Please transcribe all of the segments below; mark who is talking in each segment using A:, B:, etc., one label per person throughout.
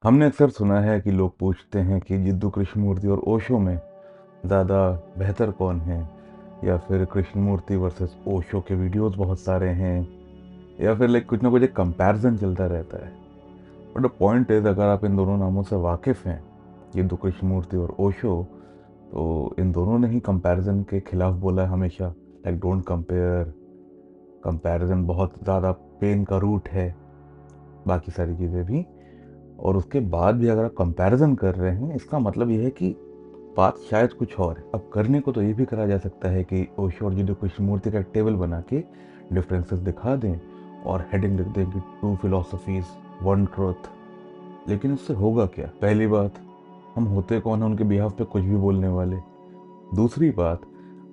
A: हमने अक्सर सुना है कि लोग पूछते हैं कि जिद्दू कृष्णमूर्ति और ओशो में ज़्यादा बेहतर कौन है, या फिर कृष्णमूर्ति वर्सेस ओशो के वीडियोस बहुत सारे हैं, या फिर लाइक कुछ ना कुछ एक कंपैरिजन चलता रहता है। बट द पॉइंट इज, अगर आप इन दोनों नामों से वाकिफ़ हैं, जिद्दू कृष्णमूर्ति और ओशो, तो इन दोनों ने ही कंपैरिजन के खिलाफ बोला है हमेशा। लाइक डोंट कंपेयर, कंपैरिजन बहुत ज़्यादा पेन का रूट है, बाकी सारी चीज़ें भी। और उसके बाद भी अगर आप कंपैरिजन कर रहे हैं, इसका मतलब ये है कि बात शायद कुछ और है। अब करने को तो ये भी करा जा सकता है कि ओशो और जिद्दू कृष्णमूर्ति का एक टेबल बना के डिफरेंसेस दिखा दें और हेडिंग लिख दें कि टू फिलोसफीज, वन ट्रुथ। लेकिन इससे होगा क्या? पहली बात, हम होते कौन है उनके बिहाफ पे कुछ भी बोलने वाले। दूसरी बात,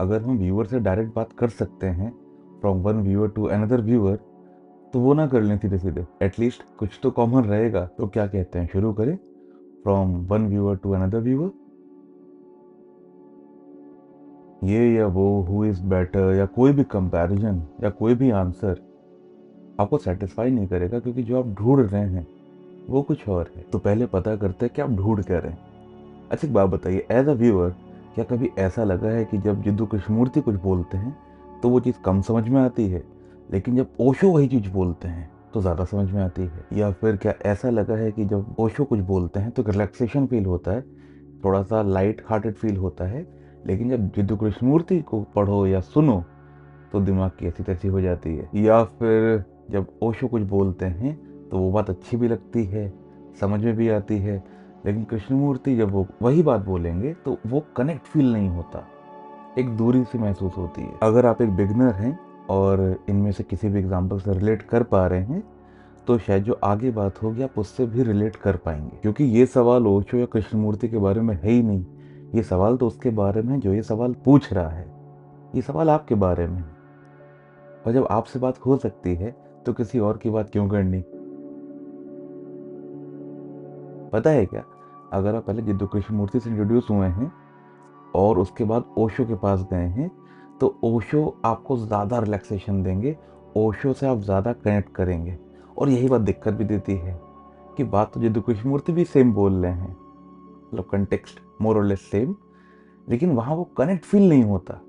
A: अगर हम व्यूअर से डायरेक्ट बात कर सकते हैं, from one viewer to another viewer, तो वो ना कर लें सीधे सीधे। एटलीस्ट कुछ तो कॉमन रहेगा। तो क्या कहते हैं, शुरू करें from one viewer to another viewer. ये या वो, हु इज़ बेटर, या कोई भी कंपैरिजन या कोई भी आंसर आपको सेटिस्फाई नहीं करेगा, क्योंकि जो आप ढूंढ रहे हैं वो कुछ और है। तो पहले पता करते हैं कि आप ढूंढ क्या रहे हैं। अच्छा, एक बात बताइए, एज अ व्यूअर, क्या कभी ऐसा लगा है कि जब जिद्दू कृष्णमूर्ति कुछ बोलते हैं तो वो चीज़ कम समझ में आती है, लेकिन जब ओशो वही चीज़ बोलते हैं तो ज़्यादा समझ में आती है? या फिर क्या ऐसा लगा है कि जब ओशो कुछ बोलते हैं तो रिलैक्सेशन फील होता है, थोड़ा सा लाइट हार्टेड फील होता है, लेकिन जब जिद्दू कृष्णमूर्ति को पढ़ो या सुनो तो दिमाग की ऐसी तैसी हो जाती है? या फिर जब ओशो कुछ बोलते हैं तो वो बात अच्छी भी लगती है, समझ में भी आती है, लेकिन कृष्णमूर्ति जब वो वही बात बोलेंगे तो वो कनेक्ट फील नहीं होता, एक दूरी सी महसूस होती है। अगर आप एक बिगनर हैं और इनमें से किसी भी एग्जाम्पल से रिलेट कर पा रहे हैं, तो शायद जो आगे बात होगी आप उससे भी रिलेट कर पाएंगे, क्योंकि ये सवाल ओशो या कृष्णमूर्ति के बारे में है ही नहीं। ये सवाल तो उसके बारे में है जो ये सवाल पूछ रहा है। ये सवाल आपके बारे में है, और जब आपसे बात हो सकती है तो किसी और की बात क्यों करनी? पता है क्या, अगर आप पहले जिद्दू कृष्णमूर्ति से इंट्रोड्यूस हुए हैं और उसके बाद ओशो के पास गए हैं, तो ओशो आपको ज़्यादा रिलैक्सेशन देंगे, ओशो से आप ज़्यादा कनेक्ट करेंगे। और यही बात दिक्कत भी देती है कि बात तो जिद्दू कृष्णमूर्ति भी सेम बोल रहे हैं, मतलब कंटेक्स्ट मोर और लेस सेम, लेकिन वहाँ वो कनेक्ट फील नहीं होता,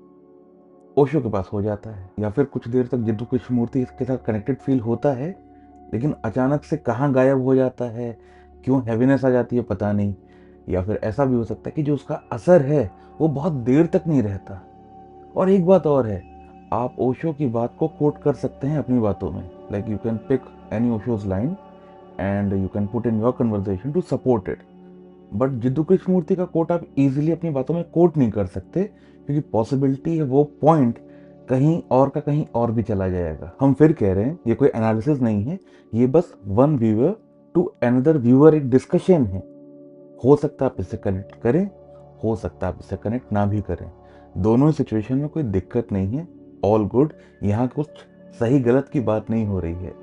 A: ओशो के पास हो जाता है। या फिर कुछ देर तक जिद्दू कृष्णमूर्ति के साथ कनेक्टेड फील होता है, लेकिन अचानक से कहाँ गायब हो जाता है, क्यों हैवीनेस आ जाती है पता नहीं। या फिर ऐसा भी हो सकता है कि जो उसका असर है वो बहुत देर तक नहीं रहता। और एक बात और है, आप ओशो की बात को कोट कर सकते हैं अपनी बातों में। Like you can pick any Osho's line and you can put in your conversation to support it. But Jiddu Krishnamurti का कोट आप इजीली अपनी बातों में कोट नहीं कर सकते, क्योंकि पॉसिबिलिटी है वो पॉइंट कहीं और का कहीं और भी चला जाएगा। हम फिर कह रहे हैं, ये कोई एनालिसिस नहीं है, ये बस one viewer to another viewer एक डिस्कशन है। हो सकता है आप इससे कनेक्ट करें, हो सकता है आप इससे कनेक्ट ना भी करें। दोनों ही सिचुएशन में कोई दिक्कत नहीं है, ऑल गुड। यहाँ कुछ सही गलत की बात नहीं हो रही है,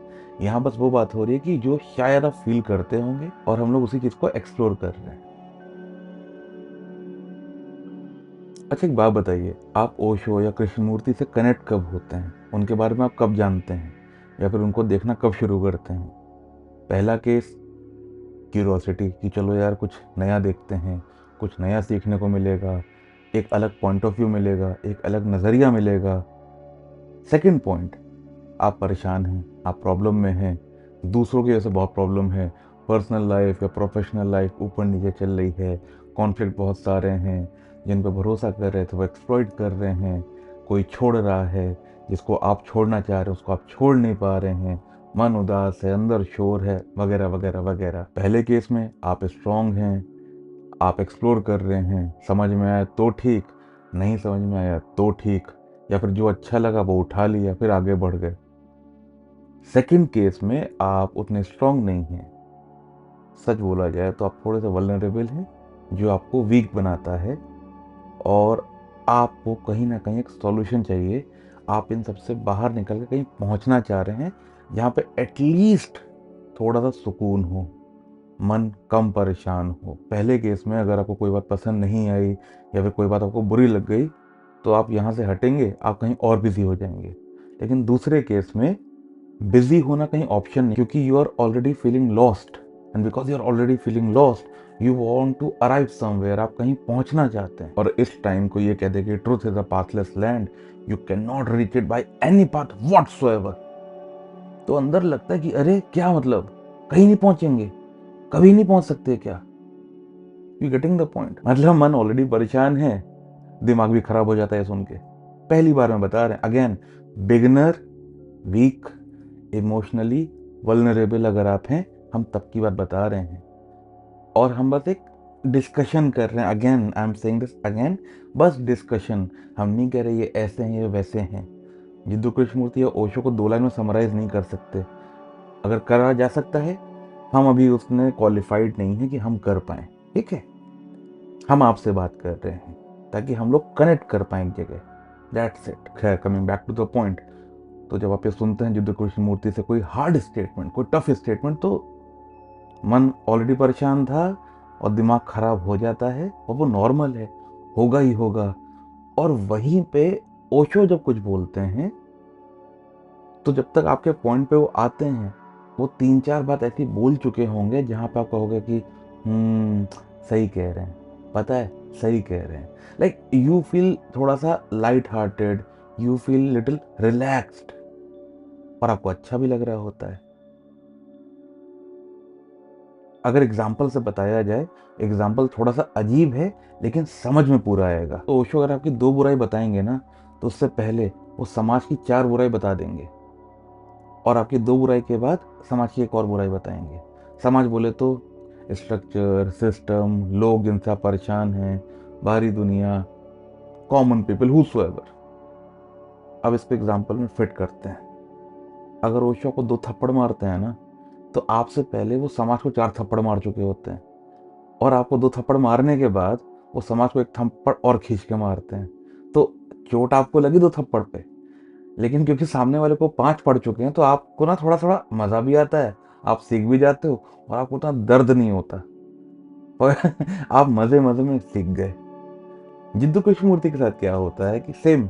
A: यहाँ बस वो बात हो रही है कि जो शायद आप फील करते होंगे और हम लोग उसी चीज़ को एक्सप्लोर कर रहे हैं। अच्छा, एक बात बताइए, आप ओशो या कृष्णमूर्ति से कनेक्ट कब होते हैं? उनके बारे में आप कब जानते हैं, या फिर उनको देखना कब शुरू करते हैं? पहला केस, क्यूरोसिटी, कि चलो यार कुछ नया देखते हैं, कुछ नया सीखने को मिलेगा, एक अलग पॉइंट ऑफ व्यू मिलेगा, एक अलग नज़रिया मिलेगा। सेकंड पॉइंट, आप परेशान हैं, आप प्रॉब्लम में हैं, दूसरों की वजह से बहुत प्रॉब्लम है, पर्सनल लाइफ या प्रोफेशनल लाइफ ऊपर नीचे चल रही है, कॉन्फ्लिक्ट बहुत सारे हैं, जिन पर भरोसा कर रहे थे वो एक्सप्लॉइट कर रहे हैं, कोई छोड़ रहा है, जिसको आप छोड़ना चाह रहे हो उसको आप छोड़ नहीं पा रहे हैं, मन उदास है, अंदर शोर है, वगैरह वगैरह वगैरह। पहले केस में आप स्ट्रांग हैं, आप एक्सप्लोर कर रहे हैं, समझ में आया तो ठीक, नहीं समझ में आया तो ठीक, या फिर जो अच्छा लगा वो उठा लिया फिर आगे बढ़ गए। सेकंड केस में आप उतने स्ट्रांग नहीं हैं, सच बोला जाए तो आप थोड़े से वल्नरेबल हैं, जो आपको वीक बनाता है, और आपको कहीं ना कहीं एक सॉल्यूशन चाहिए। आप इन सबसे बाहर निकल के कहीं पहुंचना चाह रहे हैं जहाँ पे एटलीस्ट थोड़ा सा सुकून हो, मन कम परेशान हो। पहले केस में अगर आपको कोई बात पसंद नहीं आई या फिर कोई बात आपको बुरी लग गई, तो आप यहाँ से हटेंगे, आप कहीं और बिजी हो जाएंगे। लेकिन दूसरे केस में बिजी होना कहीं ऑप्शन नहीं, क्योंकि you are already feeling lost. And because you are already feeling lost you want to arrive somewhere, आप कहीं पहुंचना चाहते हैं। और इस टाइम को ये कह दे कि truth is a pathless land, you can not reach it by any path whatsoever, तो अंदर लगता है कि अरे क्या मतलब, कहीं नहीं पहुंचेंगे, कभी नहीं पहुंच सकते क्या? You getting the point? मतलब मन ऑलरेडी परेशान है, दिमाग भी खराब हो जाता है सुन के। पहली बार में बता रहे हैं, again beginner, weak, emotionally vulnerable अगर आप हैं, हम तब की बात बता रहे हैं। और हम बस एक डिस्कशन कर रहे हैं, again I am saying this again, बस डिस्कशन। हम नहीं कह रहे ये ऐसे हैं ये वैसे हैं। जिद्दू कृष्णमूर्ति या ओशो को 2 लाइन में समराइज नहीं कर सकते। अगर करा जा सकता है, हम अभी उसने क्वालिफाइड नहीं है कि हम कर पाए, ठीक है? हम आपसे बात कर रहे हैं ताकि हम लोग कनेक्ट कर पाए एक जगह, दैट्स इट। खैर, coming back to the point, तो जब आप ये सुनते हैं जिद्दू कृष्णमूर्ति से कोई हार्ड स्टेटमेंट, कोई टफ स्टेटमेंट, तो मन ऑलरेडी परेशान था और दिमाग खराब हो जाता है, और वो नॉर्मल है, होगा ही होगा। और वहीं पे ओशो जब कुछ बोलते हैं, तो जब तक आपके पॉइंट पे वो आते हैं, वो 3-4 बात ऐसी बोल चुके होंगे जहाँ पे आप कहोगे कि सही कह रहे हैं, पता है सही कह रहे हैं। लाइक यू फील थोड़ा सा light hearted, you feel little relaxed, और आपको अच्छा भी लग रहा होता है। अगर एग्जाम्पल से बताया जाए, एग्जाम्पल थोड़ा सा अजीब है लेकिन समझ में पूरा आएगा। तो ओशो अगर आपकी 2 बुराई बताएंगे ना, तो उससे पहले वो समाज की 4 बुराई बता देंगे, और आपकी 2 बुराई के बाद समाज की एक और बुराई बताएंगे। समाज बोले तो स्ट्रक्चर, सिस्टम, लोग जिनसे आप परेशान हैं, बाहरी दुनिया, कॉमन पीपल, हुसोएवर। अब इस पे एग्जाम्पल में फिट करते हैं। अगर ओशो को 2 थप्पड़ मारते हैं ना, तो आपसे पहले वो समाज को 4 थप्पड़ मार चुके होते हैं, और आपको 2 थप्पड़ मारने के बाद वो समाज को 1 थप्पड़ और खींच के मारते हैं। तो चोट आपको लगी 2 थप्पड़ पे, लेकिन क्योंकि सामने वाले को 5 पड़ चुके हैं, तो आपको ना थोड़ा थोड़ा मजा भी आता है, आप सीख भी जाते हो, और आपको उतना दर्द नहीं होता, और आप मजे मजे में सीख गए। जिद्दू कृष्णमूर्ति के साथ क्या होता है कि सेम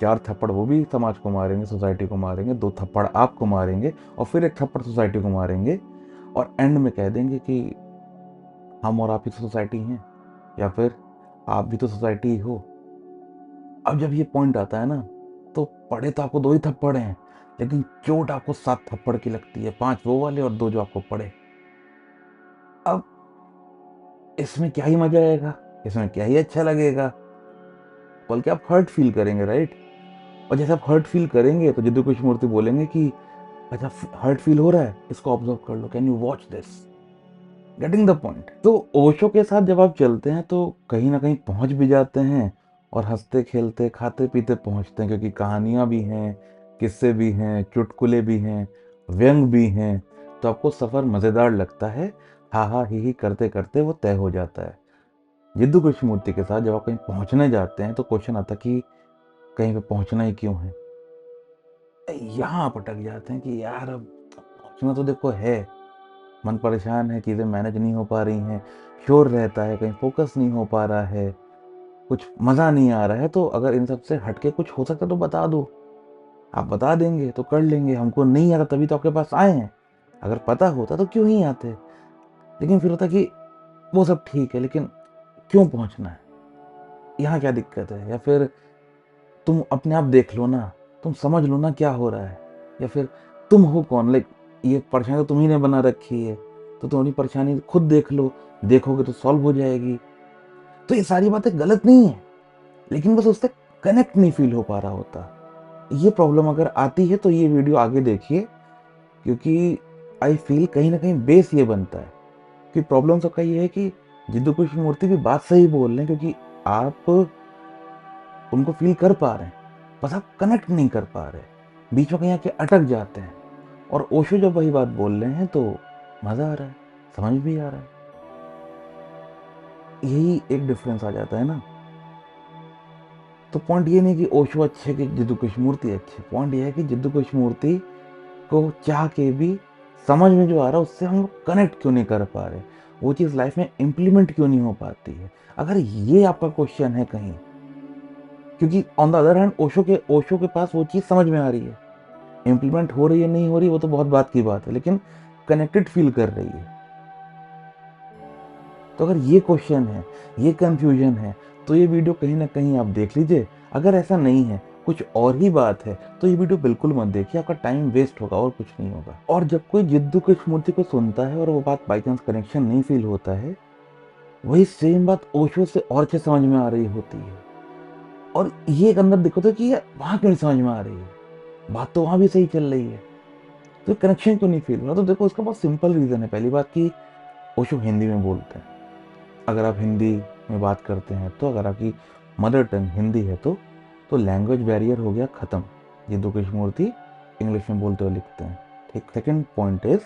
A: 4 थप्पड़ वो भी समाज को मारेंगे, सोसाइटी को मारेंगे, 2 थप्पड़ आपको मारेंगे, और फिर 1 थप्पड़ सोसाइटी को मारेंगे, और एंड में कह देंगे कि हम और आप ही तो सोसाइटी हैं, या फिर आप भी तो सोसाइटी ही हो। अब जब ये पॉइंट आता है ना, तो पड़े तो आपको 2 ही थप्पड़ हैं, लेकिन चोट आपको 7 थप्पड़ की लगती है, 5 वो वाले और 2 जो आपको पड़े। अब इसमें क्या ही मजा आएगा, इसमें क्या ही अच्छा लगेगा, बल्कि आप हर्ट फील करेंगे, राइट? और जैसे आप हर्ट फील करेंगे, तो जिद्दू कृष्णमूर्ति बोलेंगे कि अच्छा हर्ट फील हो रहा है, इसको ऑब्जर्व कर लो, can you watch this, getting the point? तो ओशो के साथ जब आप चलते हैं, तो कहीं ना कहीं पहुंच भी जाते हैं, और हंसते खेलते खाते पीते पहुंचते हैं, क्योंकि कहानियां भी हैं, किस्से भी हैं, चुटकुले भी हैं, व्यंग भी हैं, तो आपको सफ़र मज़ेदार लगता है। हा हा ही करते करते वो तय हो जाता है। जिद्दू कृष्णमूर्ति के साथ जब आप कहीं पहुंचने जाते हैं, तो क्वेश्चन आता कि कहीं पे पहुंचना ही क्यों है? यहाँ आप अटक जाते हैं कि यार अब पहुंचना तो देखो है, मन परेशान है, चीज़ें मैनेज नहीं हो पा रही हैं, शोर रहता है, कहीं फोकस नहीं हो पा रहा है, कुछ मज़ा नहीं आ रहा है। तो अगर इन सब से हटके कुछ हो सकता तो बता दो, आप बता देंगे तो कर लेंगे, हमको नहीं आता तभी तो आपके पास आए हैं, अगर पता होता तो क्यों ही आते। लेकिन फिर होता कि वो सब ठीक है, लेकिन क्यों पहुंचना है, यहाँ क्या दिक्कत है, या फिर तुम अपने आप देख लो ना, तुम समझ लो ना क्या हो रहा है, या फिर तुम हो कौन, लाइक ये परेशानी तो तुम ही ने बना रखी है, तो तुम्हारी परेशानी खुद देख लो, देखोगे तो सॉल्व हो जाएगी। तो ये सारी बातें गलत नहीं है, लेकिन बस उससे कनेक्ट नहीं फील हो पा रहा होता। ये प्रॉब्लम अगर आती है तो ये वीडियो आगे देखिए, क्योंकि आई फील कहीं ना कहीं बेस ये बनता है कि प्रॉब्लम सबका ये है कि जिद्दू कृष्णमूर्ति भी बात सही बोल रहे हैं, क्योंकि आप उनको फील कर पा रहे हैं, बस आप कनेक्ट नहीं कर पा रहे, बीच में कहीं आके अटक जाते हैं। और ओशो जब वही बात बोल रहे हैं, तो मजा आ रहा है, समझ भी आ रहा है। यही एक डिफरेंस आ जाता है ना। तो पॉइंट ये नहीं कि ओशो अच्छे कि जिद्दू कृष्णमूर्ति अच्छे, पॉइंट ये है कि जिद्दू कृष्णमूर्ति को चाह के भी समझ में जो आ रहा है, उससे हम लोग कनेक्ट क्यों नहीं कर पा रहे, वो चीज़ लाइफ में इम्प्लीमेंट क्यों नहीं हो पाती है। अगर ये आपका क्वेश्चन है कहीं, क्योंकि on the other hand Osho के पास वो चीज़ समझ में आ रही है, इम्प्लीमेंट हो रही है नहीं हो रही वो तो बहुत बात की बात है, लेकिन कनेक्टेड फील कर रही है। तो अगर ये क्वेश्चन है, ये कंफ्यूजन है, तो ये वीडियो कहीं ना कहीं आप देख लीजिए। अगर ऐसा नहीं है, कुछ और ही बात है, तो ये वीडियो बिल्कुल मत देखिए, आपका टाइम वेस्ट होगा और कुछ नहीं होगा। और जब कोई जिद्दू कृष्णमूर्ति को सुनता है और वो बात बाई चांस कनेक्शन नहीं फील होता है, वही सेम बात ओशो से और अच्छे समझ में आ रही होती है। और ये एक अंदर दिक्कत है कि ये वहां क्यों नहीं समझ में आ रही है, बात तो वहां भी सही चल रही है, तो कनेक्शन क्यों नहीं फील हो रहा। तो देखो, इसका बहुत सिंपल रीजन है। पहली बात कि ओशो हिंदी में बोलते हैं। अगर आप हिंदी में बात करते हैं, तो अगर आपकी मदर टंग हिंदी है, तो लैंग्वेज बैरियर हो गया ख़त्म। जिद्दू कृष्णमूर्ति इंग्लिश में बोलते हुए लिखते हैं, ठीक। सेकंड पॉइंट इज,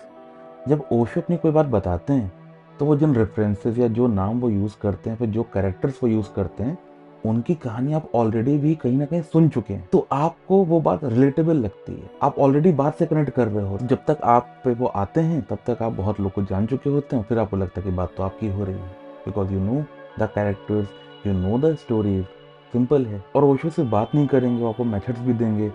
A: जब ओशो अपनी कोई बात बताते हैं, तो वो जिन रेफरेंसेस या जो नाम वो यूज़ करते हैं, फिर जो कैरेक्टर्स वो यूज़ करते हैं, उनकी कहानी आप ऑलरेडी भी कहीं ना कहीं सुन चुके हैं, तो आपको वो बात रिलेटेबल लगती है, आप ऑलरेडी बात से कनेक्ट कर रहे हो। जब तक आप पे वो आते हैं, तब तक आप बहुत लोग को जान चुके होते हैं, फिर आपको लगता है कि बात तो आपकी हो रही है, because you know the characters, you know the stories. Simple है। और ओशो से बात नहीं करेंगे, वो आपको मेथड्स भी देंगे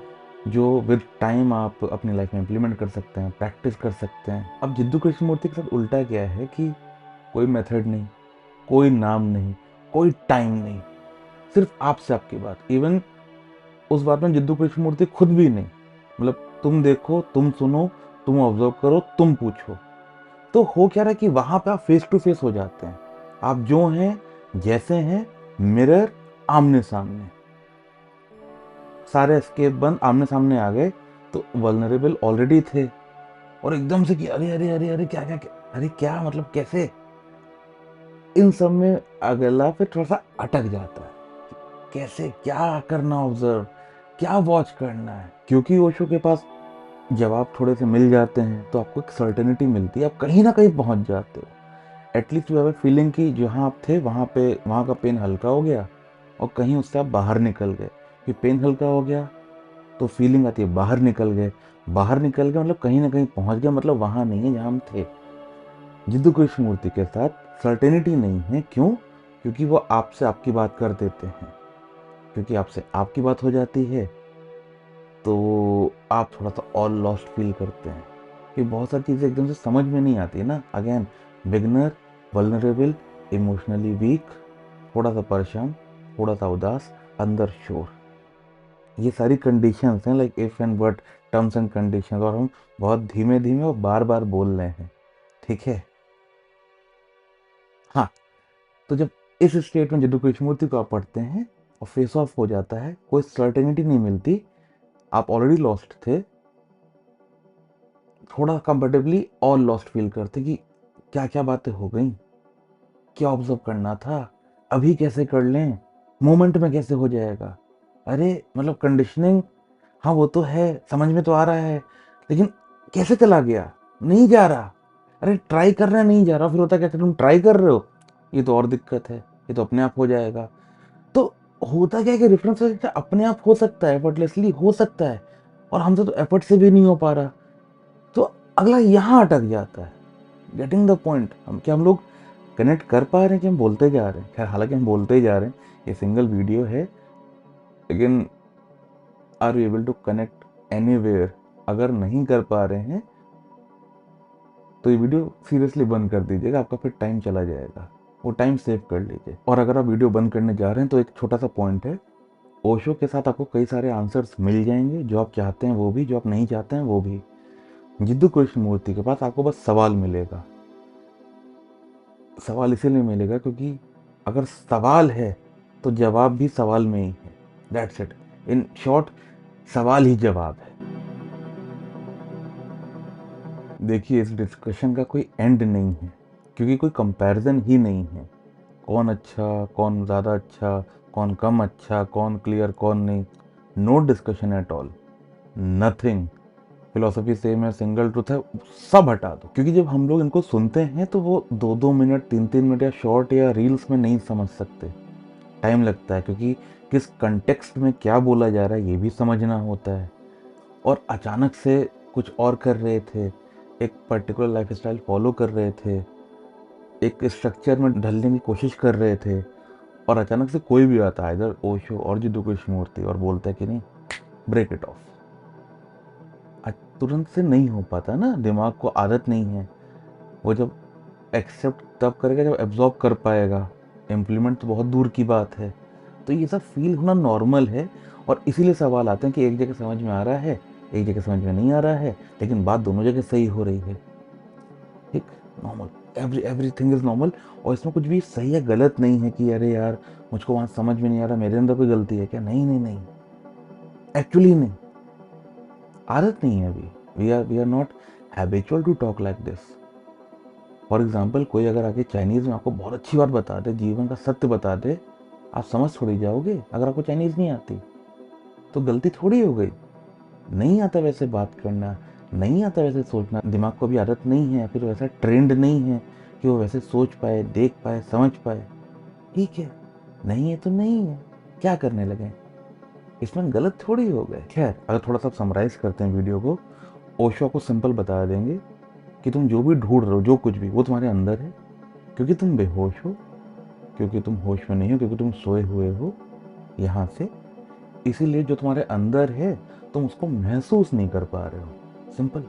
A: जो विद टाइम आप अपनी लाइफ में इम्प्लीमेंट कर सकते हैं, प्रैक्टिस कर सकते हैं। अब जिद्दू कृष्णमूर्ति के साथ उल्टा क्या है कि कोई मेथड नहीं, कोई नाम नहीं, कोई टाइम नहीं, सिर्फ आपसे आपकी बात। इवन उस बात में जिद्दू कृष्णमूर्ति खुद भी नहीं, मतलब तुम देखो, तुम सुनो, तुम ऑब्जर्व करो, तुम पूछो। तो हो क्या रहा है कि वहां पे आप फेस टू फेस हो जाते हैं, आप जो हैं जैसे हैं, मिरर, आमने सामने, सारे एस्केप बंद, आमने सामने आ गए। तो वल्नरेबल ऑलरेडी थे, और एकदम से कि अरे अरे अरे अरे क्या क्या क्या, अरे क्या मतलब कैसे, इन सब में अगला फिर थोड़ा सा अटक जाता है। कैसे क्या करना, ऑब्जर्व क्या वॉच करना है, क्योंकि ओशो के पास जवाब थोड़े से मिल जाते हैं, तो आपको एक सर्टेनिटी मिलती है, आप कहीं ना कहीं पहुंच जाते हो। At least you have a feeling कि जहाँ आप थे वहाँ पे, वहाँ का पेन हल्का हो गया, और कहीं उससे आप बाहर निकल गए। कि पेन हल्का हो गया तो फीलिंग आती है बाहर निकल गए, बाहर निकल गए मतलब कहीं ना कहीं पहुंच गया, मतलब वहाँ नहीं है जहाँ हम थे। जिद्दू कृष्णमूर्ति के साथ सर्टेनिटी नहीं है, क्यों? क्योंकि वो आपसे आपकी बात कर देते हैं। क्योंकि आपसे आपकी बात हो जाती है, तो आप थोड़ा सा और लॉस्ट फील करते हैं, कि बहुत सारी चीज़ें एकदम से समझ में नहीं आती ना। Again, beginner, vulnerable, emotionally weak, थोड़ा सा परेशान, थोड़ा सा उदास, अंदर शोर, ये सारी कंडीशंस हैं, like if and but, terms and conditions, और हम बहुत धीमे धीमे और बार बार बोल रहे हैं, ठीक है। हाँ, तो जब इस स्टेट में जिद्दू कृष्णमूर्ति को आप पढ़ते हैं और फेस ऑफ हो जाता है, कोई सर्टेनिटी नहीं मिलती, आप ऑलरेडी लॉस्ट थे, थोड़ा कंफर्टेबली और लॉस्ट फील करते कि क्या क्या बातें हो गई, क्या ऑब्जर्व करना था, अभी कैसे कर लें, मोमेंट में कैसे हो जाएगा। अरे मतलब कंडीशनिंग, हाँ वो तो है, समझ में तो आ रहा है, लेकिन कैसे चला गया, नहीं जा रहा। अरे ट्राई कर रहे हैं, नहीं जा रहा, फिर होता क्या कि तुम ट्राई कर रहे हो, ये तो और दिक्कत है, ये तो अपने आप हो जाएगा। तो होता क्या है कि रेफरेंस अपने आप हो सकता है, एफर्टलेसली हो सकता है, और हमसे तो एफर्ट से भी नहीं हो पा रहा, तो अगला यहाँ अटक जाता है। गेटिंग द पॉइंट, हम लोग कनेक्ट कर पा रहे हैं कि हम बोलते जा रहे हैं। खैर, हालांकि हम बोलते ही जा रहे हैं, ये सिंगल वीडियो है, लेकिन are you able to connect anywhere? अगर नहीं कर पा रहे हैं, तो ये वीडियो सीरियसली बंद कर दीजिएगा, आपका फिर टाइम चला जाएगा, वो टाइम सेव कर लीजिए। और अगर आप वीडियो बंद करने जा रहे हैं, तो एक छोटा सा पॉइंट है, ओशो के साथ आपको कई सारे आंसर्स मिल जाएंगे, जो आप चाहते हैं वो भी, जो आप नहीं चाहते हैं वो भी। जिद्दू कृष्णमूर्ति के पास आपको बस सवाल मिलेगा। सवाल इसीलिए मिलेगा क्योंकि अगर सवाल है, तो जवाब भी सवाल में ही है। दैट्स इट, इन शॉर्ट, सवाल ही जवाब है। देखिए, इस डिस्कशन का कोई एंड नहीं है, क्योंकि कोई कंपैरिजन ही नहीं है, कौन अच्छा, कौन ज़्यादा अच्छा, कौन कम अच्छा, कौन क्लियर, कौन नहीं। No discussion at all, nothing. Philosophy same है, सिंगल ट्रूथ है, सब हटा दो। क्योंकि जब हम लोग इनको सुनते हैं, तो वो 2-2 मिनट, 3-3 मिनट या शॉर्ट या रील्स में नहीं समझ सकते, टाइम लगता है, क्योंकि किस कंटेक्स्ट में क्या बोला जा रहा है ये भी समझना होता है। और अचानक से कुछ और कर रहे थे, एक पर्टिकुलर लाइफ स्टाइल फॉलो कर रहे थे, एक स्ट्रक्चर में ढलने की कोशिश कर रहे थे, और अचानक से कोई भी आता है, इधर ओशो और जिद्दू कृष्णमूर्ति, और बोलता है कि नहीं, ब्रेक इट ऑफ। तुरंत से नहीं हो पाता ना, दिमाग को आदत नहीं है। वो जब एक्सेप्ट तब करेगा जब एब्जॉर्ब कर पाएगा, इम्प्लीमेंट तो बहुत दूर की बात है। तो ये सब फील होना नॉर्मल है, और इसीलिए सवाल आते हैं कि एक जगह समझ में आ रहा है, एक जगह समझ में नहीं आ रहा है, लेकिन बात दोनों जगह सही हो रही है। ठीक, नॉर्मल, एवरीथिंग इज नॉर्मल। और इसमें कुछ भी सही या गलत नहीं है कि अरे यार मुझको वहाँ समझ में नहीं आ रहा, मेरे अंदर कोई गलती है क्या? नहीं नहीं नहीं, एक्चुअली नहीं, आदत नहीं है अभी। We are not habitual to talk like this. For example, कोई अगर आके चाइनीज़ में आपको बहुत अच्छी बात बता दे, जीवन का सत्य बता दे, आप समझ थोड़ी जाओगे। अगर आपको चाइनीज़ नहीं आती तो गलती थोड़ी हो गई। नहीं आता वैसे बात करना, नहीं आता वैसे सोचना, दिमाग को भी आदत नहीं है, फिर वैसा ट्रेंड नहीं है कि वो वैसे सोच पाए, देख पाए, समझ पाए। ठीक है, नहीं है तो नहीं है, क्या करने लगे, इसमें गलत थोड़ी हो गए। खैर, अगर थोड़ा सा समराइज करते हैं वीडियो को, ओशो को सिंपल बता देंगे कि तुम जो भी ढूंढ रहे हो, जो कुछ भी, वो तुम्हारे अंदर है, क्योंकि तुम बेहोश हो, क्योंकि तुम होश में नहीं हो, क्योंकि तुम सोए हुए हो यहाँ से। इसीलिए जो तुम्हारे अंदर है तुम उसको महसूस नहीं कर पा रहे हो। सिंपल।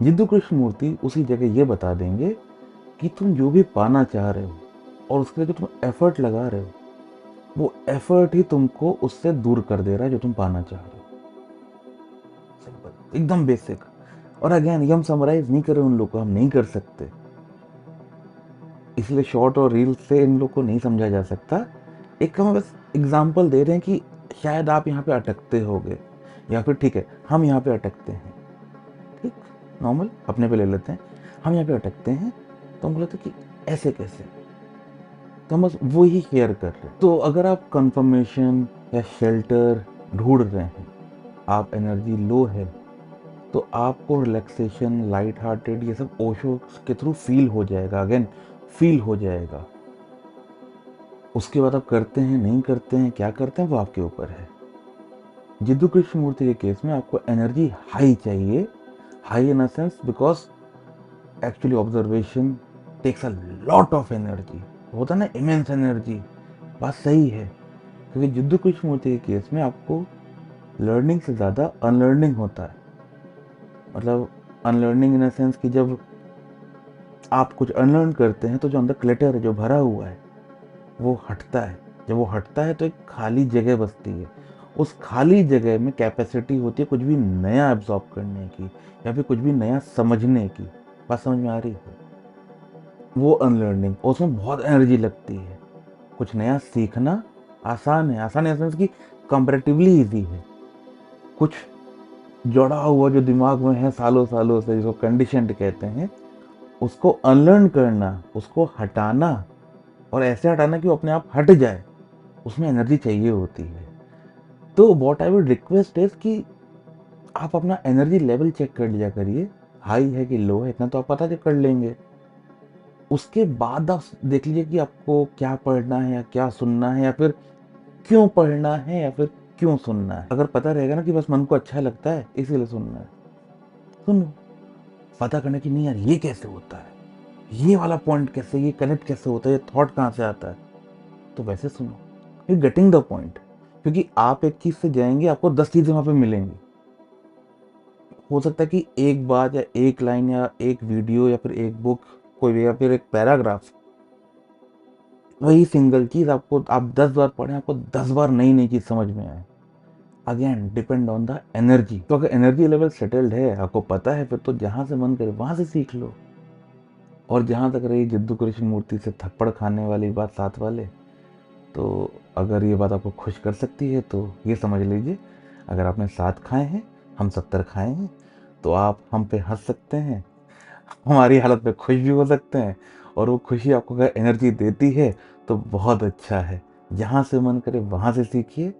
A: जिद्दू कृष्णमूर्ति उसी जगह ये बता देंगे कि तुम जो भी पाना चाह रहे हो और उसके लिए जो तुम एफर्ट लगा रहे हो, वो एफर्ट ही तुमको उससे दूर कर दे रहा है जो तुम पाना चाह रहे हो। सिंपल, एकदम बेसिक। और अगेन, ये हम समराइज नहीं कर रहे, उन लोग को हम नहीं कर सकते, इसलिए शॉर्ट और रील से इन लोग को नहीं समझा जा सकता। एक हम बस एग्जाम्पल दे रहे हैं कि शायद आप यहाँ पे अटकते होगे, या फिर ठीक है हम यहाँ पे अटकते हैं। ठीक, नॉर्मल अपने पे ले लेते हैं, हम यहाँ पे अटकते हैं, तो हम बोलते कि ऐसे कैसे, तो हम बस वो ही शेयर कर रहे हैं। तो अगर आप कंफर्मेशन या शेल्टर ढूंढ रहे हैं, आप एनर्जी लो है, तो आपको रिलैक्सेशन, लाइट हार्टेड, ये सब ओशो के थ्रू फील हो जाएगा। अगेन, फील हो जाएगा। उसके बाद आप करते हैं, नहीं करते हैं, क्या करते हैं, वो आपके ऊपर है। जिद्दू कृष्णमूर्ति के केस में आपको एनर्जी हाई चाहिए, high in a sense because actually observation takes a lot of energy, होता है ना इमेंस एनर्जी। बात सही है, क्योंकि जिद्दू कृष्णमूर्ति के केस में आपको लर्निंग से ज़्यादा अनलर्निंग होता है। मतलब अनलर्निंग इन अ सेंस कि जब आप कुछ अनलर्न करते हैं तो जो अंदर क्लटर है, जो भरा हुआ है, वो हटता है। जब वो हटता है तो एक खाली जगह बचती है। उस खाली जगह में कैपेसिटी होती है कुछ भी नया एब्जॉर्ब करने की, या फिर कुछ भी नया समझने की। बात समझ में आ रही है? वो अनलर्निंग, उसमें बहुत एनर्जी लगती है। कुछ नया सीखना आसान है, आसान है कि कंपैरेटिवली इजी है। कुछ जुड़ा हुआ जो दिमाग में है सालों सालों से, जिसको कंडीशनड कहते हैं, उसको अनलर्न करना, उसको हटाना, और ऐसे हटाना कि वो अपने आप हट जाए, उसमें एनर्जी चाहिए होती है। तो what I would request is कि आप अपना एनर्जी लेवल चेक कर लिया करिए, हाई है कि लो है, इतना तो आप पता कर लेंगे। उसके बाद आप देख लीजिए कि आपको क्या पढ़ना है, या क्या सुनना है, या फिर क्यों पढ़ना है, या फिर क्यों सुनना है। अगर पता रहेगा ना कि बस मन को अच्छा लगता है इसीलिए सुनना है, सुनो। पता करने की नहीं यार ये कैसे होता है, ये वाला पॉइंट कैसे, ये कनेक्ट कैसे होता है, ये थॉट कहाँ से आता है, तो वैसे सुनो, ये गेटिंग द पॉइंट। क्योंकि आप एक चीज से जाएंगे, आपको 10 चीजें वहां पे मिलेंगी। हो सकता है कि एक बात या एक लाइन या एक वीडियो या फिर एक बुक, कोई या फिर एक पैराग्राफ, वही सिंगल चीज आपको, आप 10 बार पढ़ें, आपको 10 बार नई नई चीज समझ में आए। Again depend on the energy. तो अगर एनर्जी लेवल सेटल्ड है, आपको पता है, फिर तो जहां से मन करे वहां से सीख लो। और जहां तक रही जिद्दू कृष्णमूर्ति से थप्पड़ खाने वाली बात साथ वाले, तो अगर ये बात आपको खुश कर सकती है तो ये समझ लीजिए, अगर आपने 7 खाए हैं, हम 70 खाए हैं, तो आप हम पे हंस सकते हैं, हमारी हालत पे खुश भी हो सकते हैं। और वो खुशी आपको अगर एनर्जी देती है तो बहुत अच्छा है। जहाँ से मन करे वहाँ से सीखिए।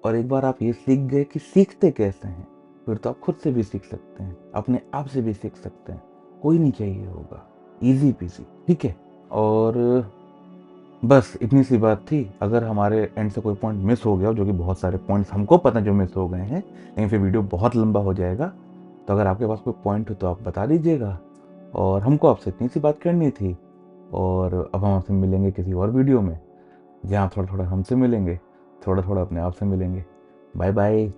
A: और एक बार आप ये सीख गए कि सीखते कैसे हैं, फिर तो आप खुद से भी सीख सकते हैं, अपने आप से भी सीख सकते हैं। कोई नहीं चाहिए होगा, इजी पीसी। ठीक है, और बस इतनी सी बात थी। अगर हमारे एंड से कोई पॉइंट मिस हो गया, जो कि बहुत सारे पॉइंट्स हमको पता जो मिस हो गए हैं, लेकिन फिर वीडियो बहुत लंबा हो जाएगा, तो अगर आपके पास कोई पॉइंट हो तो आप बता दीजिएगा। और हमको आपसे इतनी सी बात करनी थी। और अब हम आपसे मिलेंगे किसी और वीडियो में, जहाँ थोड़ा थोड़ा हमसे मिलेंगे, थोड़ा थोड़ा अपने आप से मिलेंगे। Bye bye.